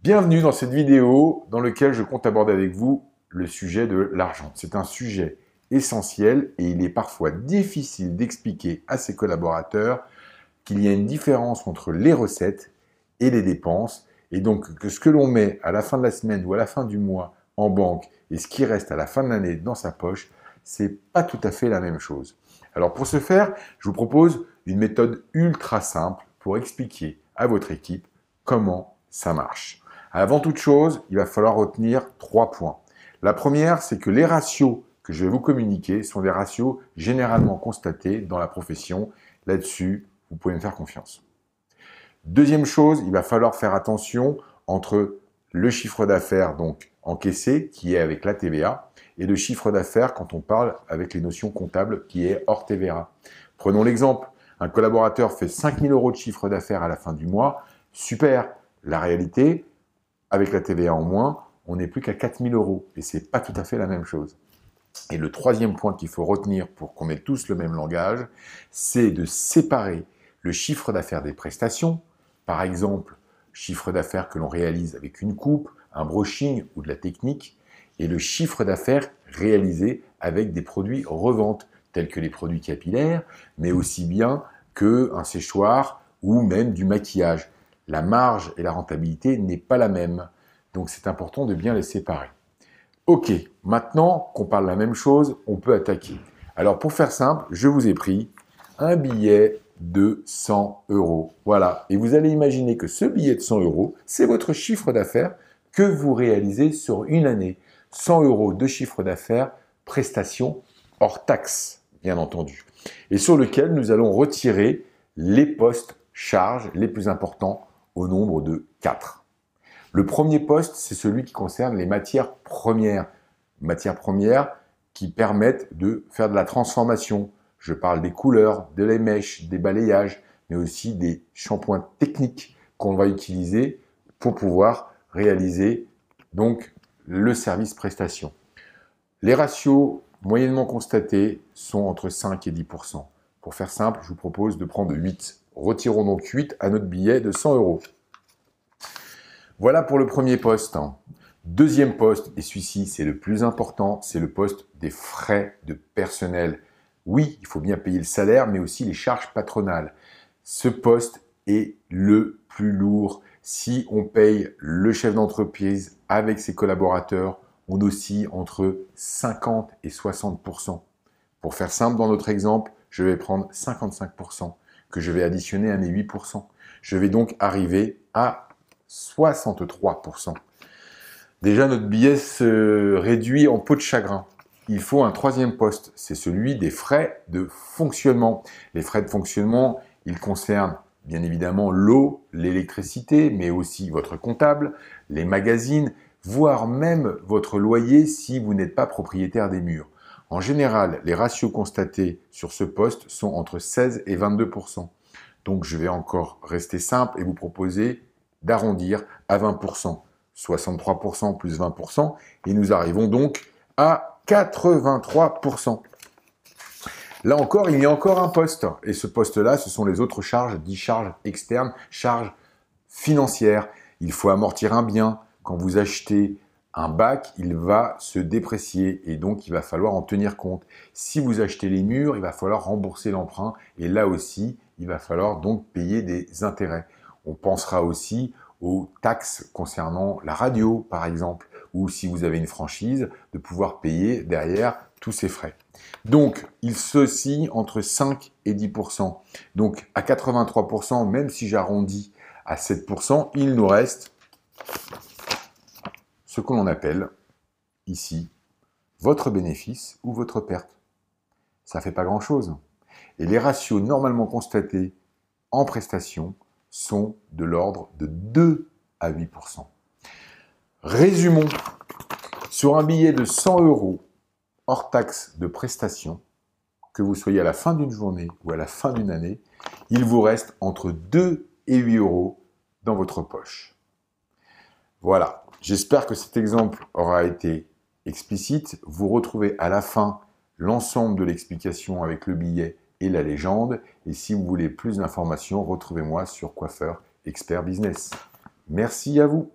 Bienvenue dans cette vidéo dans laquelle je compte aborder avec vous le sujet de l'argent. C'est un sujet essentiel et il est parfois difficile d'expliquer à ses collaborateurs qu'il y a une différence entre les recettes et les dépenses et donc que ce que l'on met à la fin de la semaine ou à la fin du mois en banque et ce qui reste à la fin de l'année dans sa poche, c'est pas tout à fait la même chose. Alors pour ce faire, je vous propose une méthode ultra simple pour expliquer à votre équipe comment ça marche. Avant toute chose, il va falloir retenir 3 points. La première, c'est que les ratios que je vais vous communiquer sont des ratios généralement constatés dans la profession. Là-dessus, vous pouvez me faire confiance. Deuxième chose, il va falloir faire attention entre le chiffre d'affaires donc encaissé, qui est avec la TVA, et le chiffre d'affaires quand on parle avec les notions comptables, qui est hors TVA. Prenons l'exemple, un collaborateur fait 5 000 € de chiffre d'affaires à la fin du mois, super. La réalité, avec la TVA en moins, on n'est plus qu'à 4 000 € et ce n'est pas tout à fait la même chose. Et le troisième point qu'il faut retenir pour qu'on ait tous le même langage, c'est de séparer le chiffre d'affaires des prestations, par exemple, chiffre d'affaires que l'on réalise avec une coupe, un brushing ou de la technique, et le chiffre d'affaires réalisé avec des produits revente, tels que les produits capillaires, mais aussi bien qu'un séchoir ou même du maquillage. La marge et la rentabilité n'est pas la même, donc c'est important de bien les séparer. Ok, maintenant qu'on parle la même chose, on peut attaquer. Alors pour faire simple, je vous ai pris un billet de 100 €. Voilà, et vous allez imaginer que ce billet de 100 €, c'est votre chiffre d'affaires que vous réalisez sur une année. 100 € de chiffre d'affaires, prestations hors taxes, bien entendu. Et sur lequel nous allons retirer les postes charges les plus importants au nombre de 4. Le premier poste, c'est celui qui concerne les matières premières. Matières premières qui permettent de faire de la transformation. Je parle des couleurs, de les mèches, des balayages, mais aussi des shampoings techniques qu'on va utiliser pour pouvoir réaliser donc le service prestation. Les ratios moyennement constatés sont entre 5 et 10%. Pour faire simple, je vous propose de prendre 8. Retirons donc 8 à notre billet de 100 €. Voilà pour le premier poste. Deuxième poste, et celui-ci c'est le plus important, c'est le poste des frais de personnel. Oui, il faut bien payer le salaire, mais aussi les charges patronales. Ce poste est le plus lourd. Si on paye le chef d'entreprise avec ses collaborateurs, on oscille entre 50 et 60%. Pour faire simple, dans notre exemple, je vais prendre 55%, que je vais additionner à mes 8%. Je vais donc arriver à 63%. Déjà, notre billet se réduit en peau de chagrin. Il faut un troisième poste, c'est celui des frais de fonctionnement. Les frais de fonctionnement, ils concernent bien évidemment l'eau, l'électricité, mais aussi votre comptable, les magazines, voire même votre loyer si vous n'êtes pas propriétaire des murs. En général, les ratios constatés sur ce poste sont entre 16 et 22%. Donc, je vais encore rester simple et vous proposer d'arrondir à 20%. 63% plus 20%, et nous arrivons donc à 83%. Là encore, il y a encore un poste, et ce poste-là, ce sont les autres charges, dites charges externes, charges financières. Il faut amortir un bien. Quand vous achetez un bac, il va se déprécier, et donc il va falloir en tenir compte. Si vous achetez les murs, il va falloir rembourser l'emprunt, et là aussi, il va falloir donc payer des intérêts. On pensera aussi aux taxes concernant la radio, par exemple, ou si vous avez une franchise, de pouvoir payer derrière tous ces frais. Donc, il s'oscille entre 5 et 10%. Donc, à 83%, même si j'arrondis à 7%, il nous reste ce que l'on appelle ici votre bénéfice ou votre perte. Ça ne fait pas grand-chose. Et les ratios normalement constatés en prestation sont de l'ordre de 2 à 8%. Résumons. Sur un billet de 100 € hors taxe de prestation, que vous soyez à la fin d'une journée ou à la fin d'une année, il vous reste entre 2 et 8 € dans votre poche. Voilà. J'espère que cet exemple aura été explicite. Vous retrouvez à la fin l'ensemble de l'explication avec le billet et la légende. Et si vous voulez plus d'informations, retrouvez-moi sur Coiffeur Expert Business. Merci à vous.